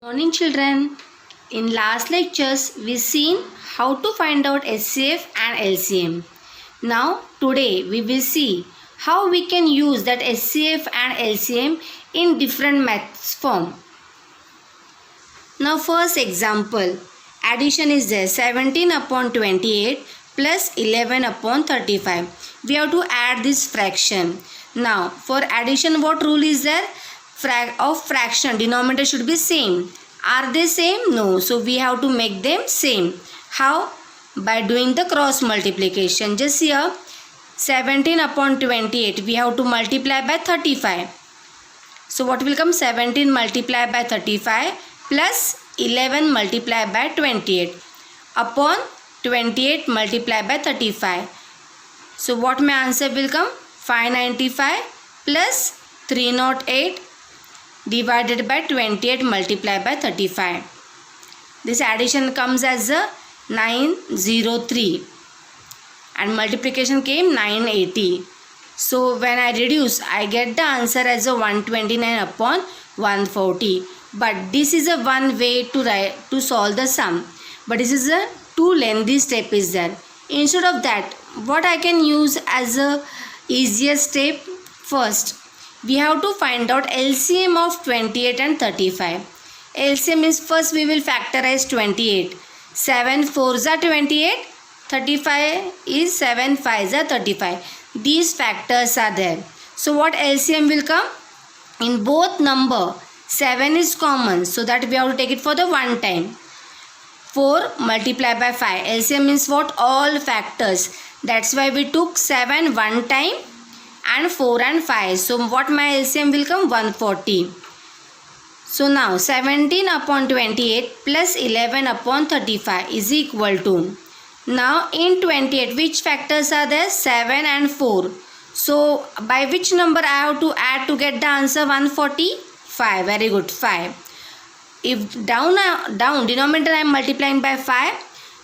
Morning children. In last lectures we seen how to find out HCF and LCM. Now today we will see how we can use that HCF and LCM in different maths form. Now first example, addition is there, 17 upon 28 plus 11 upon 35. We have to add this fraction. Now for addition what rule is there? Of fraction, denominator should be same. Are they same? No. So we have to make them same. How? By doing the cross multiplication. Just here 17 upon 28 we have to multiply by 35. So what will come? 17 multiplied by 35 plus 11 multiplied by 28 upon 28 multiplied by 35. So what my answer will come? 595 plus 308 divided by 28 multiplied by 35. This addition comes as a 903 and multiplication came 980. So when I reduce, I get the answer as a 129 upon 140. But this is a one way to solve the sum. But this is a too lengthy step is there. Instead of that, what I can use as a easiest step? First, we have to find out LCM of 28 and 35. LCM is first we will factorize 28. 7 4s are 28. 35 is 7 5s are 35. These factors are there. So what LCM will come? In both number 7 is common. So that we have to take it for the one time. 4 multiplied by 5. LCM means what? All factors. That's why we took 7 one time and 4 and 5. So what my LCM will come? 140. So now 17 upon 28 plus 11 upon 35 is equal to. Now in 28 which factors are there? 7 and 4. So by which number I have to add to get the answer 140? 5. Very good. 5. If down denominator I am multiplying by 5.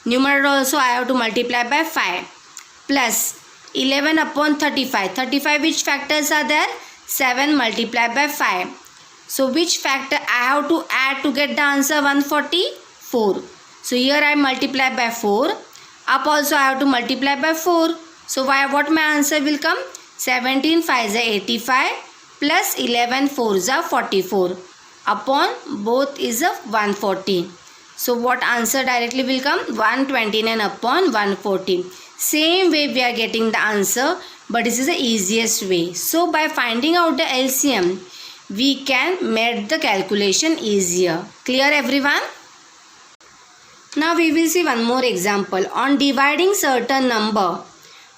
Numerator also I have to multiply by 5. Plus 11 upon 35. 35 which factors are there? 7 multiplied by 5. So which factor I have to add to get the answer 144? So here I multiply by 4. Up also I have to multiply by 4. So what my answer will come? 17 5s are 85 plus 11 4s are 44. Upon both is a 140. So what answer directly will come? 129 upon 140. Same way we are getting the answer, but this is the easiest way. So by finding out the LCM, we can make the calculation easier. Clear everyone? Now we will see one more example on dividing certain number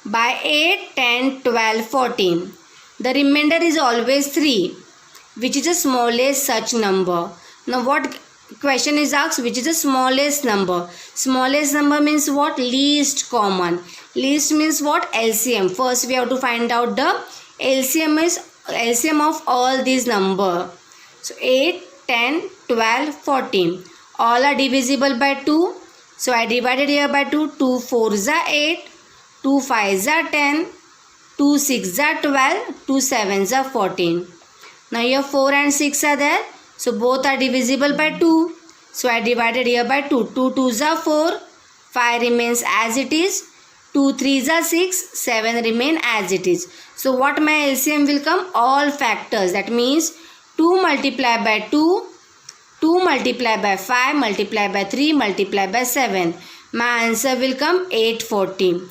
by 8, 10, 12, 14. The remainder is always 3, which is the smallest such number. Now what question is asked? Which is the smallest number? Smallest number means what? Least common. Least means what? LCM. First we have to find out the LCM of all these number. So 8, 10, 12, 14. All are divisible by 2. So I divided here by 2. 2 4s are 8. 2 5s are 10. 2 6s are 12. 2 7s are 14. Now here 4 and 6 are there. So both are divisible by 2. So I divided here by 2. 2 2s are 4. 5 remains as it is. 2 3s are 6. 7 remain as it is. So what my LCM will come? All factors. That means 2 multiplied by 2. 2 multiplied by 5 multiplied by 3 multiplied by 7. My answer will come 840.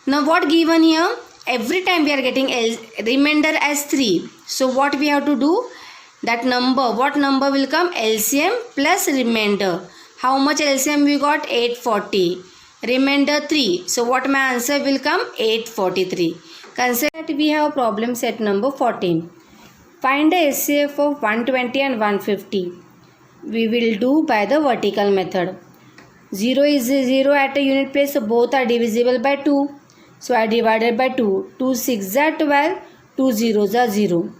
Now what given here? Every time we are getting remainder as 3. So what we have to do? That number, what number will come? LCM plus remainder. How much LCM we got? 840. Remainder 3. So what my answer will come? 843. Consider that we have problem set number 14. Find the HCF of 120 and 150. We will do by the vertical method. 0 is 0 at a unit place. So both are divisible by 2. So I divided by 2. 2 6s are 12. 2 0s are 0.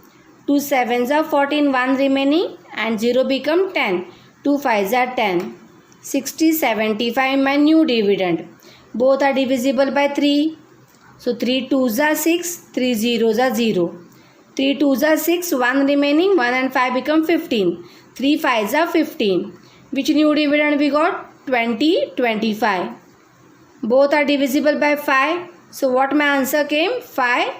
2 7s are 14. 1 remaining and 0 become 10. 2 5s are 10. 60 75 my new dividend. Both are divisible by 3. So 3 2s are 6. 3 0s are 0. 3 2s are 6. 1 remaining. 1 and 5 become 15. 3 5s are 15. Which new dividend we got? 20, 25. Both are divisible by 5. So what my answer came? 5.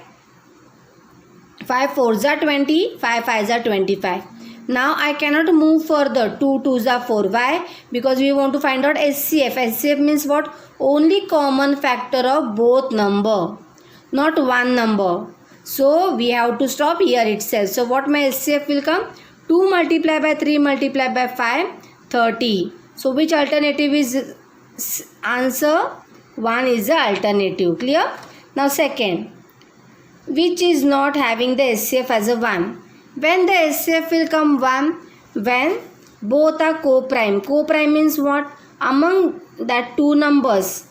5 4s are 20. 5 5s are 25. Now I cannot move further. 2 2s are 4. Why? Because we want to find out SCF. SCF means what? Only common factor of both number, not one number. So we have to stop here itself. So what my SCF will come? 2 multiplied by 3 multiplied by 5, 30. So which alternative is answer? 1 is the alternative. Clear? Now second, which is not having the SCF as a 1? When the SCF will come 1? When both are co-prime. Co-prime means what? Among that two numbers,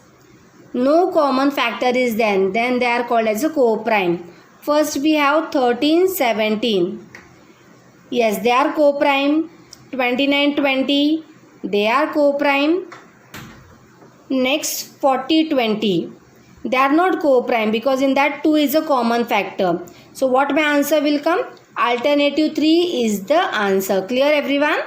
no common factor is then they are called as a co-prime. First we have 13, 17. Yes, they are co-prime. 29, 20. They are co-prime. Next 40, 20. They are not co-prime because in that 2 is a common factor. So what my answer will come? Alternative 3 is the answer. Clear everyone?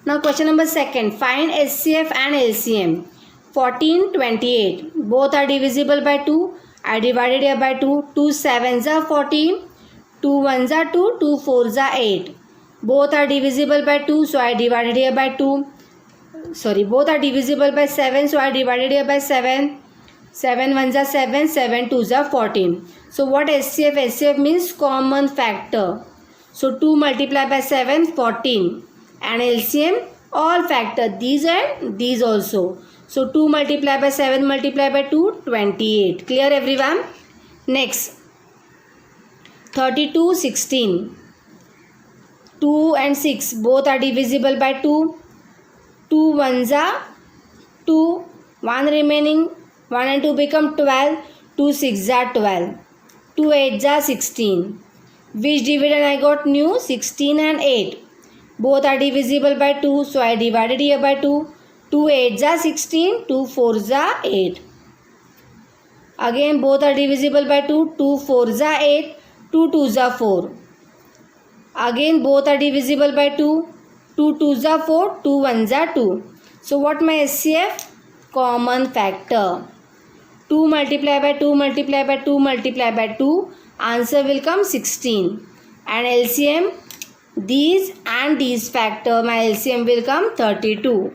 Now question number second. Find SCF and LCM. 14, 28. Both are divisible by 2. I divided here by 2. 2 7s are 14. 2 1s are 2. 2 4s are 8. Both are divisible by 2. So I divided here by 2. Sorry, both are divisible by 7. So I divided here by 7. 7 1s are 7. 7 2s are 14. So what SCF? SCF means common factor. So 2 multiplied by 7, 14. And LCM, all factor, these and these also. So 2 multiplied by 7 multiplied by 2, 28. Clear everyone? Next, 32, 16. 2 and 6 both are divisible by 2. 2 1s are 2. 1 remaining. 1 and 2 become 12. 2 6s are 12. 2 8s are 16. Which dividend I got new? 16 and 8. Both are divisible by 2. So I divided here by 2. 2 8s are 16. 2 4s are 8. Again both are divisible by 2. 2 4s are 8. 2 2s are 4. Again both are divisible by 2. 2 2s are 4. 2 1s are 2. So what my SCF? Common factor. 2 multiplied by 2 multiplied by 2 multiplied by 2. Answer will come 16. And LCM, these and these factor, my LCM will come 32.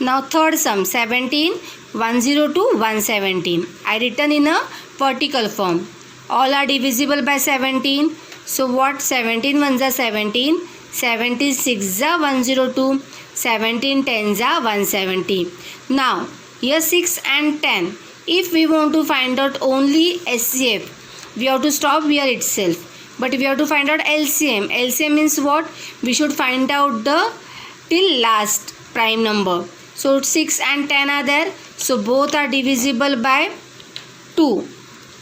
Now third sum, 17, 102, 117. I written in a vertical form. All are divisible by 17. So what? 17 1s are 17. 76 are 102. 17 10s are 170. Now here 6 and 10. If we want to find out only SCF, we have to stop here itself. But we have to find out LCM. LCM means what? We should find out the till last prime number. So 6 and 10 are there. So both are divisible by 2.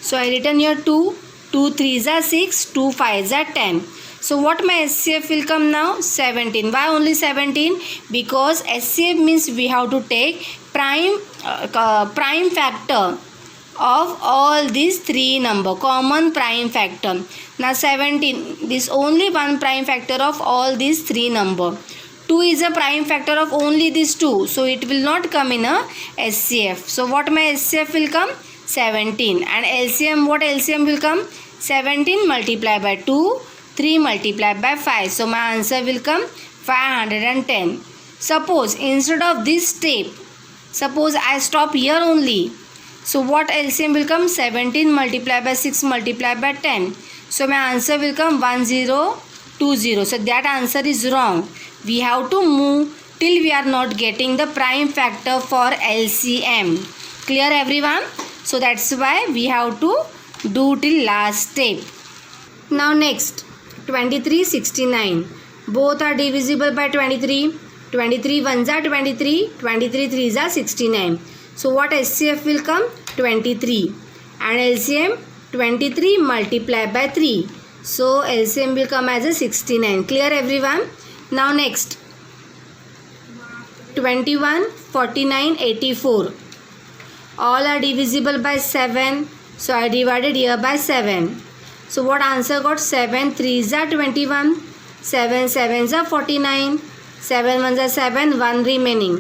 So I written here 2. 2 3s are 6. 2 5s are 10. So what my SCF will come now? 17. Why only 17? Because SCF means we have to take prime factor of all these three number, common prime factor. Now 17, this only one prime factor of all these three number. 2 is a prime factor of only these two, so it will not come in a SCF. So what my SCF will come? 17. And LCM, what LCM will come? 17 multiplied by 2, 3 multiplied by 5. So my answer will come 510. Suppose instead of this step, suppose I stop here only. So what LCM will come? 17 multiplied by 6 multiplied by 10. So my answer will come 1020. So that answer is wrong. We have to move till we are not getting the prime factor for LCM. Clear everyone? So that's why we have to do till last step. Now next, 23, 69. Both are divisible by 23. 23 1s are 23. 23 3s are 69. So what SCF will come? 23. And LCM 23 multiplied by 3. So LCM will come as a 69. Clear everyone? Now next, 21, 49, 84. All are divisible by 7. So I divided here by 7. So what answer got? 7 3s are 21. 7 sevens are 49. 7 ones are 7, 1 remaining.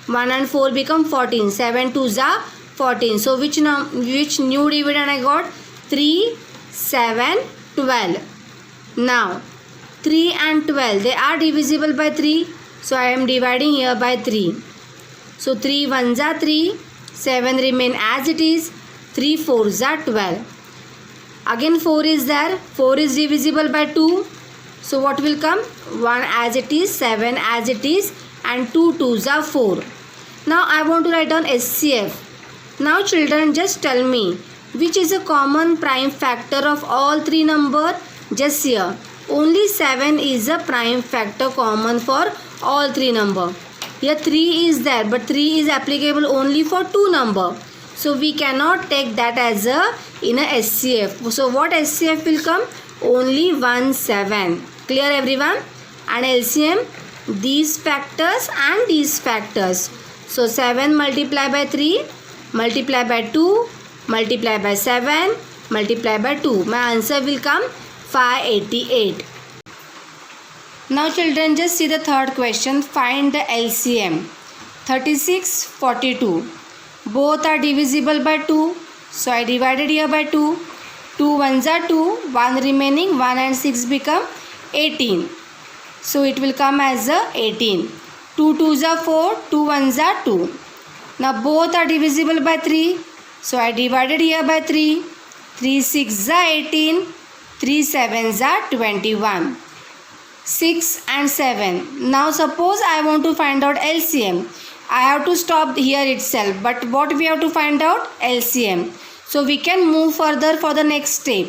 1 and 4 become 14. 7 twos are 14. So which new dividend I got? 3, 7, 12. Now 3 and 12, they are divisible by 3. So I am dividing here by 3. So 3 ones are 3. 7 remain as it is. 3 fours are 12. Again 4 is there. 4 is divisible by 2. So what will come? 1 as it is, 7 as it is, and 2 twos are 4. Now I want to write down SCF. Now children, just tell me which is a common prime factor of all three numbers. Just here, only 7 is a prime factor common for all three numbers. Here 3 is there, but 3 is applicable only for 2 numbers. So we cannot take that as a in a SCF. So what SCF will come? Only 1, 7. Clear everyone? And LCM, these factors and these factors. So 7 multiply by 3, multiply by 2, multiply by 7, multiply by 2. My answer will come 588. Now children, just see the third question. Find the LCM. 36, 42. Both are divisible by 2. So I divided here by 2. 2 ones are 2. 1 remaining. 1 and 6 become 18. So it will come as a 18. 2 twos are 4. 2 ones are 2. Now both are divisible by 3. So I divided here by 3. 3 6 are 18. 3 sevens are 21. 6 and 7. Now suppose I want to find out LCM. I have to stop here itself. But what we have to find out? LCM. So we can move further for the next step.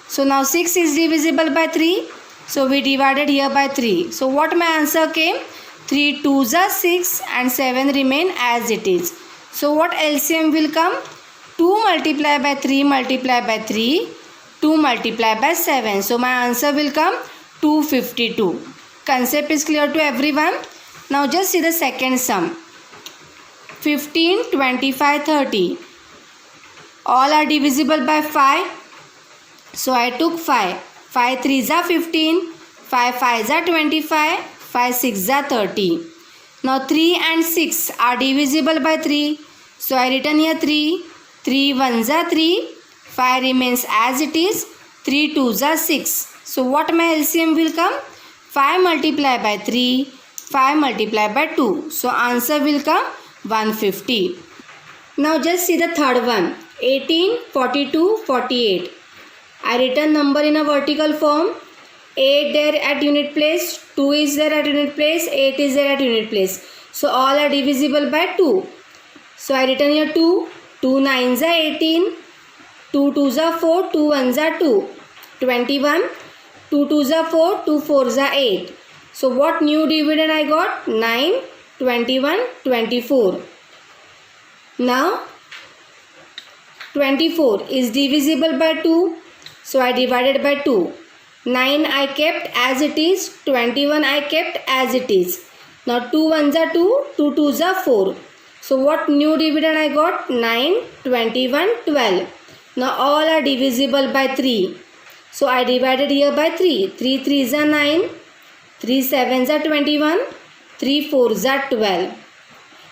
So now 6 is divisible by 3. So we divided here by 3. So what my answer came? 3 twos are 6 and 7 remain as it is. So what LCM will come? 2 multiply by 3 multiply by 3. 2 multiply by 7. So my answer will come 252. Concept is clear to everyone? Now just see the second sum. 15, 25, 30. All are divisible by 5. So I took 5. 5 3s are 15. 5 5s are 25. 5 6s are 30. Now 3 and 6 are divisible by 3. So I written here 3. 3 1s are 3. 5 remains as it is. 3 2s are 6. So what my LCM will come? 5 multiplied by 3. 5 multiplied by 2. So answer will come 150. Now just see the third one. 18, 42, 48. I written number in a vertical form. 8 there at unit place. 2 is there at unit place. 8 is there at unit place. So all are divisible by 2. So I written here 2. 2 9s are 18. 2 2s are 4. 2 1s are 2. 21. 2 2s are 4. 2 4s are 8. So what new dividend I got? 9, 21, 24. Now 24 is divisible by 2. So I divided by 2. 9 I kept as it is. 21 I kept as it is. Now 2 1s are 2. 2 2s are 4. So what new dividend I got? 9, 21, 12. Now all are divisible by 3. So I divided here by 3. 3 3s are 9. 3 7s are 21. 3 4s are 12.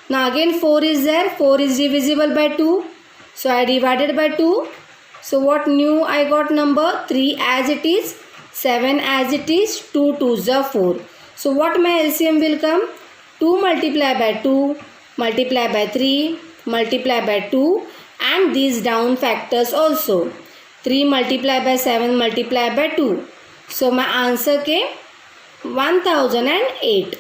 Now again 4 is there. 4 is divisible by 2. So I divided by 2. So what new I got number? 3 as it is. 7 as it is. 2 2s are 4. So what my LCM will come? 2 multiplied by 2. Multiply by 3. Multiply by 2. And these down factors also. 3 multiplied by 7 multiplied by 2. So my answer came 1008.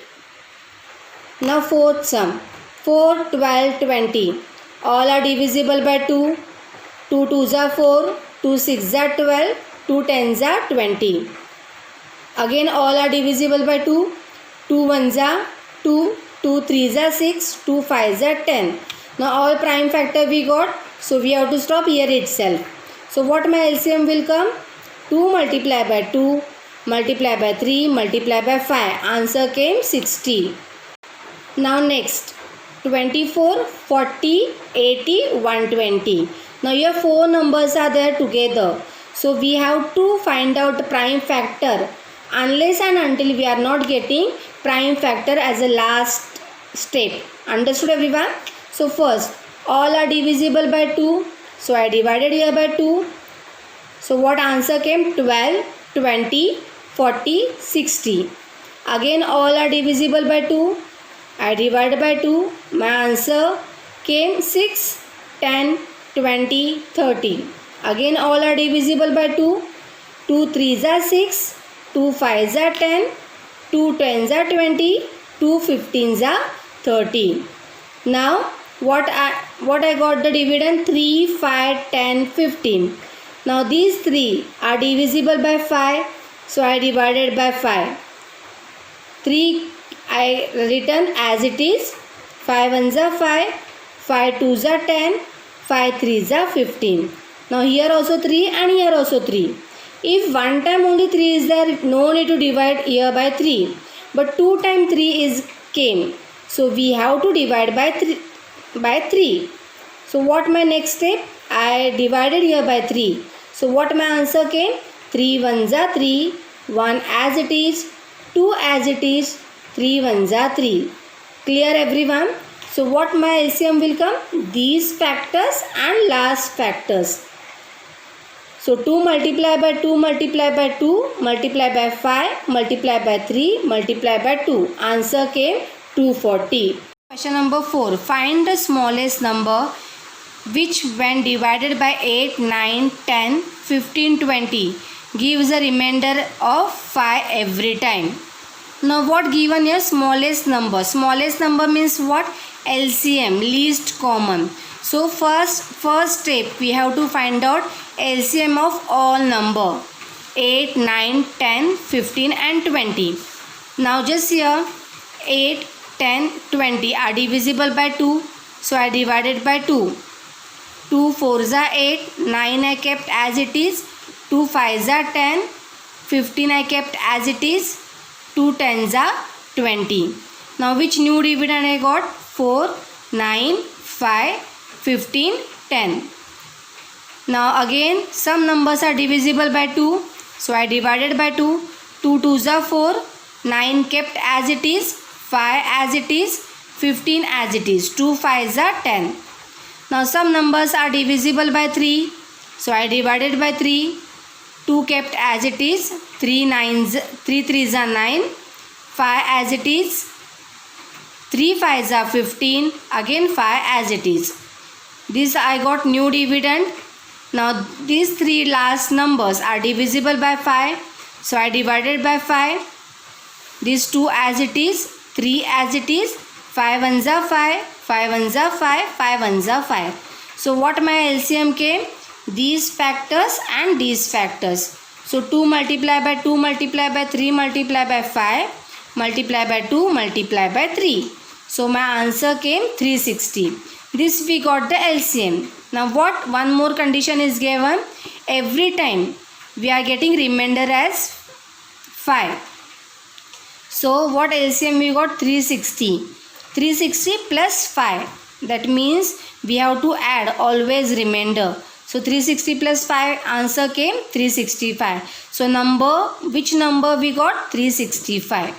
Now fourth sum. 4, 12, 20. All are divisible by 2. 2 2s are 4. 2 6s are 12. 2 10s are 20. Again all are divisible by 2. 2 1s are 2. 2 3s are 6. 2 5s are 10. Now all prime factor we got. So we have to stop here itself. So what my LCM will come? 2 multiplied by 2. Multiply by 3. Multiply by 5. Answer came 60. Now next. 24, 40, 80, 120. Now here 4 numbers are there together. So we have to find out the prime factor unless and until we are not getting prime factor as a last step. Understood everyone? So first, all are divisible by 2. So I divided here by 2. So what answer came? 12, 20, 40, 60. Again all are divisible by 2. I divided by 2. My answer came 6, 10, 20, 30. Again all are divisible by 2. 2 3s are 6, 2 5s are 10, 2 10s are 20, 2 15s are 30. Now what I got the dividend? 3, 5, 10, 15. Now these 3 are divisible by 5. So I divided by 5. 3 I written as it is. 5 1s are 5, 5 2s are 10, 5 3s are 15. Now here also 3 and here also 3. If one time only 3 is there, no need to divide here by 3. But 2 times 3 came. So we have to divide by 3. So what my next step? I divided here by 3. So what my answer came? 3 1s are 3, 1 as it is, 2 as it is, 3 1s are 3. Clear everyone? So what my LCM will come? These factors and last factors. So 2 multiplied by 2 multiplied by 2 multiplied by 5 multiplied by 3 multiplied by 2. Answer came 240. Question number 4. Find the smallest number which when divided by 8, 9, 10, 15, 20 gives a remainder of 5 every time. Now what given here? Smallest number. Smallest number means what? LCM, least common. So first step we have to find out LCM of all number 8, 9, 10, 15 and 20. Now just here 8, 10, 20 are divisible by 2. So I divided by 2. 2 4s are 8, 9 I kept as it is, 2 5s are 10, 15 I kept as it is, 2 10s are 20. Now which new dividend I got? 4, 9, 5, 15, 10. Now again some numbers are divisible by 2. So I divided by 2. 2 2s are 4, 9 kept as it is, 5 as it is, 15 as it is, 2 5s are 10. Now some numbers are divisible by 3. So I divided by 3. 2 kept as it is, 3 3s are 9, 5 as it is, 3 5s are 15, again 5 as it is. This I got new dividend. Now these 3 last numbers are divisible by 5. So I divided by 5. These 2 as it is, 3 as it is, 5 1s are 5, 5 1s are 5, 5 1s are 5. So what my LCM came? These factors and these factors. So 2 multiplied by 2 multiplied by 3 multiplied by 5 multiplied by 2 multiplied by 3. So my answer came 360. This we got the LCM. Now what one more condition is given? Every time we are getting remainder as 5. So what LCM we got? 360. 360 plus 5. That means we have to add always remainder. So 360 plus 5 answer came 365. So which number we got? 365.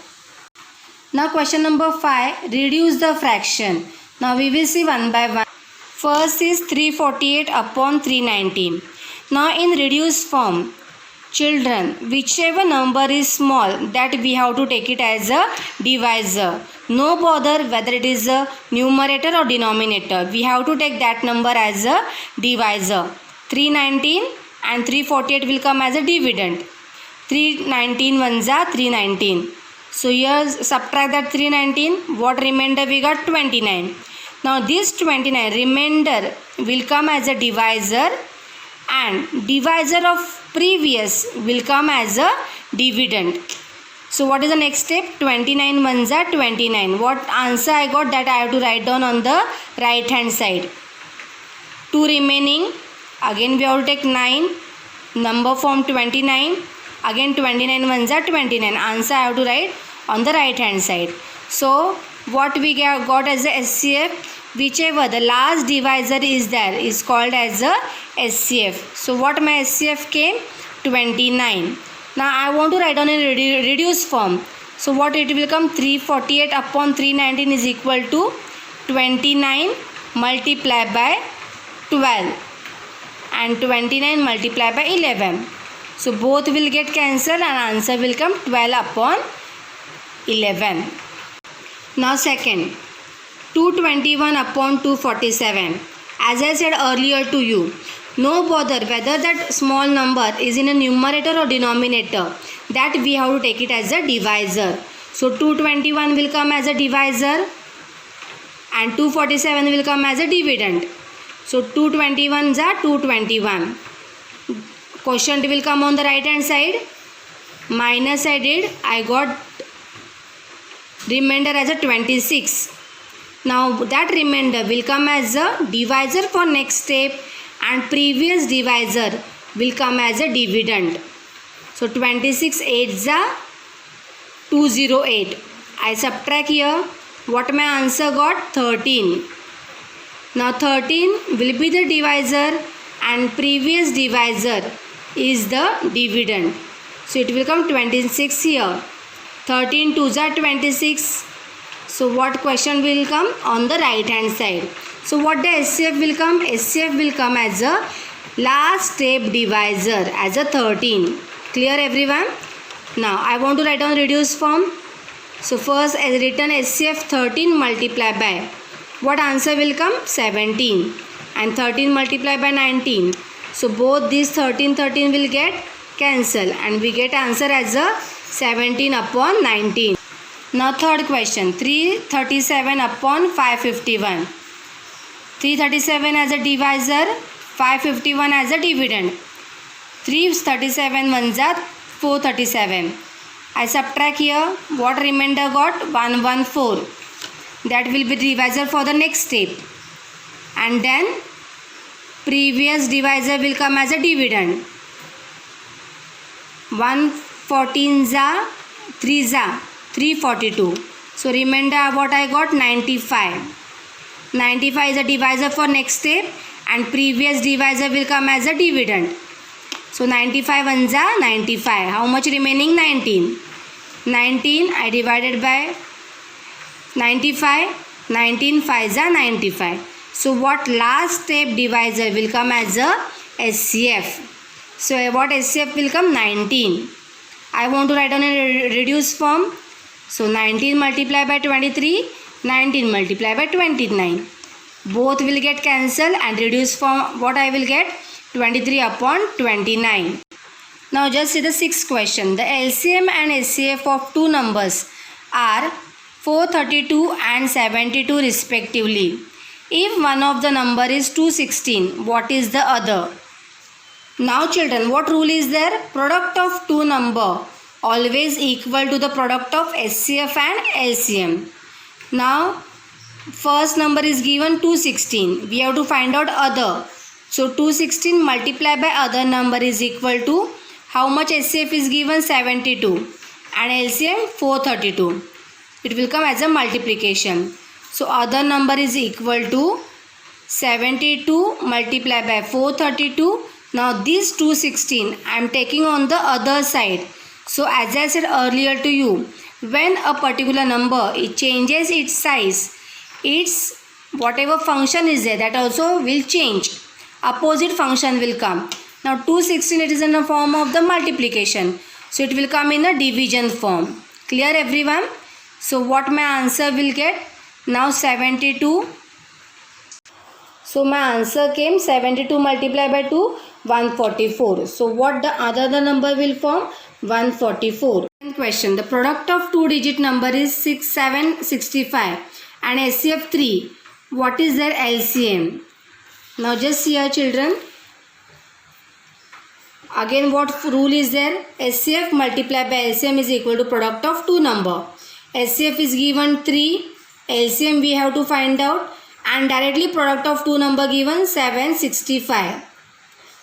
Now question number 5. Reduce the fraction. Now we will see one by one. First is 348 upon 319. Now in reduced form, children, whichever number is small, that we have to take it as a divisor. No bother whether it is a numerator or denominator. We have to take that number as a divisor. 319 and 348 will come as a dividend. 319 ones are 319. So here subtract that 319. What remainder we got? 29. Now this 29 remainder will come as a divisor, and divisor of previous will come as a dividend. So what is the next step? 29 ones are 29. What answer I got? That I have to write down on the right hand side. 2 remaining. Again we have to take 9. Number form 29. Again 29 ones are 29. Answer I have to write on the right hand side. So what we got as a SCF? Whichever the last divisor is there is called as a SCF. So what my SCF came? 29. Now I want to write down in reduced form. So what it will come? 348 upon 319 is equal to 29 multiplied by 12 and 29 multiplied by 11. So both will get cancelled and answer will come 12 upon 11. Now second, 221 upon 247. As I said earlier to you, no bother whether that small number is in a numerator or denominator, that we have to take it as a divisor. So 221 will come as a divisor and 247 will come as a dividend. So 221 is a 221. Quotient will come on the right hand side. Minus I did. I got remainder as a 26. Now that remainder will come as a divisor for next step and previous divisor will come as a dividend. So 26 8 is a 208. I subtract here. What my answer got? 13. Now 13 will be the divisor and previous divisor is the dividend. So it will come 26 here. 13 2s are 26. So what question will come? On the right hand side. So what the SCF will come? SCF will come as a last step divisor as a 13. Clear everyone? Now I want to write down reduced form. So first as written SCF 13 multiplied by, what answer will come? 17 and 13 multiplied by 19. So both these 13 will get cancelled and we get answer as a 17 upon 19. Now third question, 337 upon 551. 337 as a divisor, 551 as a dividend. 337 ones are 437. I subtract here. What remainder got? 114. That will be divisor for the next step. And then previous divisor will come as a dividend. 114 za 3 za 342. So remainder what I got? 95. 95 is a divisor for next step and previous divisor will come as a dividend. So 95 ones are 95. How much remaining? 19. 19 I divided by 95. 19 5s are 95. So what last step divisor will come as a SCF? So what SCF will come? 19. I want to write down a reduced form. So 19 multiplied by 23. 19 multiplied by 29. Both will get cancelled and reduced form what I will get? 23 upon 29. Now just see the sixth question. The LCM and SCF of two numbers are 432 and 72 respectively. If one of the number is 216, what is the other? Now children, what rule is there? Product of two number always equal to the product of SCF and LCM. Now first number is given 216. We have to find out other. So 216 multiplied by other number is equal to how much? SCF is given? 72 and LCM 432. It will come as a multiplication. So other number is equal to 72 multiplied by 432. Now this 216 I am taking on the other side. So as I said earlier to you, when a particular number it changes its size, its whatever function is there, that also will change. Opposite function will come. Now 216 it is in the form of the multiplication. So it will come in a division form. Clear everyone? So what my answer will get? Now 72. So my answer came 72 multiplied by 2, 144. So what the other number will form? 144. Question. The product of two digit number is 6765 and SCF 3. What is their LCM? Now just see here children. Again what rule is there? SCF multiplied by LCM is equal to product of two number. SCF is given 3. LCM we have to find out. And directly product of two number given 765.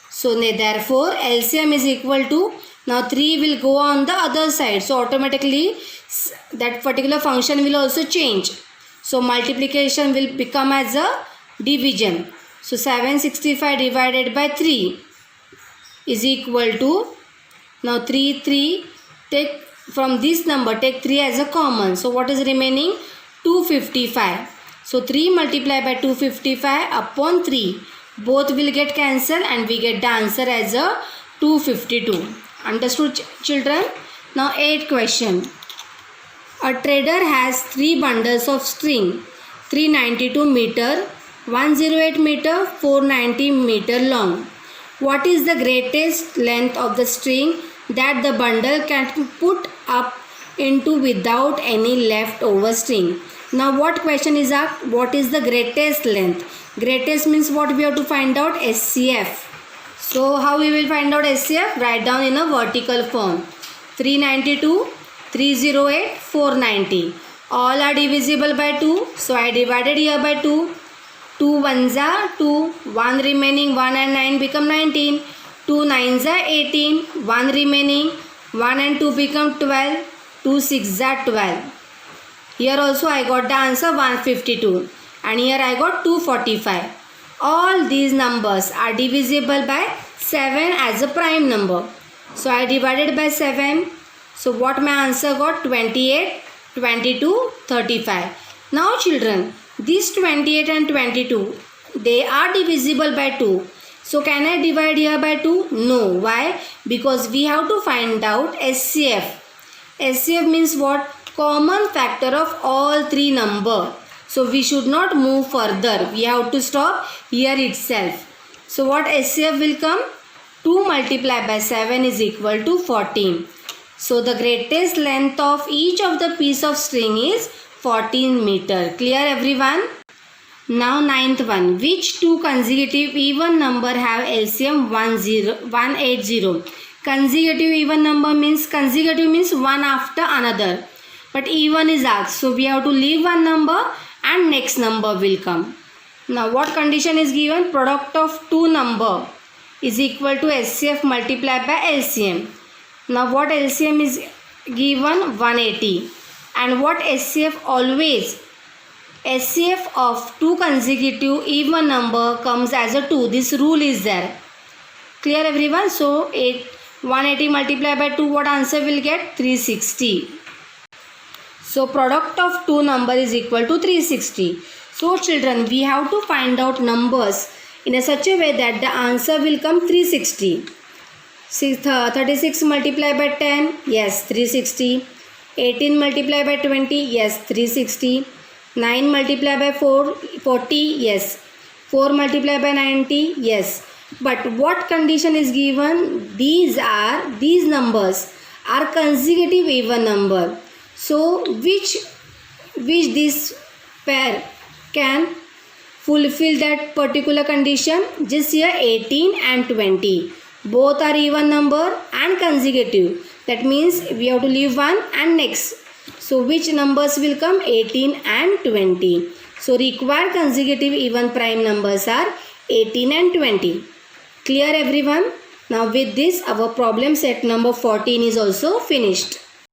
So therefore LCM is equal to, now 3 will go on the other side. So automatically that particular function will also change. So multiplication will become as a division. So 765 divided by 3 is equal to Now 3, take from this number, take 3 as a common. So what is remaining? 255. So 3 multiplied by 255 upon 3. Both will get cancelled and we get the answer as a 252. Understood, children? Now 8th question. A trader has 3 bundles of string, 392 meter, 108 meter, 490 meter long. What is the greatest length of the string that the bundle can put up into without any leftover string? Now what question is asked? What is the greatest length? Greatest means what we have to find out? SCF. So how we will find out SCF? Write down in a vertical form. 392, 308, 490. All are divisible by 2. So I divided here by 2. 2 ones are 2. 1 remaining, 1 and 9 become 19. 2 nines are 18. 1 remaining, 1 and 2 become 12. 2 six are 12. Here also I got the answer 152. And here I got 245. All these numbers are divisible by 7 as a prime number. So I divided by 7. So what my answer got? 28, 22, 35. Now children, these 28 and 22, they are divisible by 2. So can I divide here by 2? No. Why? Because we have to find out SCF. SCF means what? Common factor of all 3 numbers. So we should not move further. We have to stop here itself. So what SCF will come? 2 multiplied by 7 is equal to 14. So the greatest length of each of the piece of string is 14 meter. Clear everyone? Now 9th one. Which 2 consecutive even number have LCM 180? Consecutive even number means one after another. But even is asked. So we have to leave one number and next number will come. Now what condition is given? Product of 2 number is equal to SCF multiplied by LCM. Now what LCM is given? 180. And what SCF always? SCF of 2 consecutive even number comes as a 2. This rule is there. Clear everyone? So 180 multiplied by 2, what answer will get? 360. So product of 2 number is equal to 360. So children, we have to find out numbers in such a way that the answer will come 360. 36 multiplied by 10, yes, 360. 18 multiplied by 20, yes, 360. 9 multiplied by 40, yes. 4 multiplied by 90, yes. But what condition is given? These numbers are consecutive even number. So which this pair can fulfill that particular condition? Just here 18 and 20. Both are even number and consecutive. That means we have to leave one and next. So which numbers will come? 18 and 20. So required consecutive even prime numbers are 18 and 20. Clear everyone? Now with this our problem set number 14 is also finished.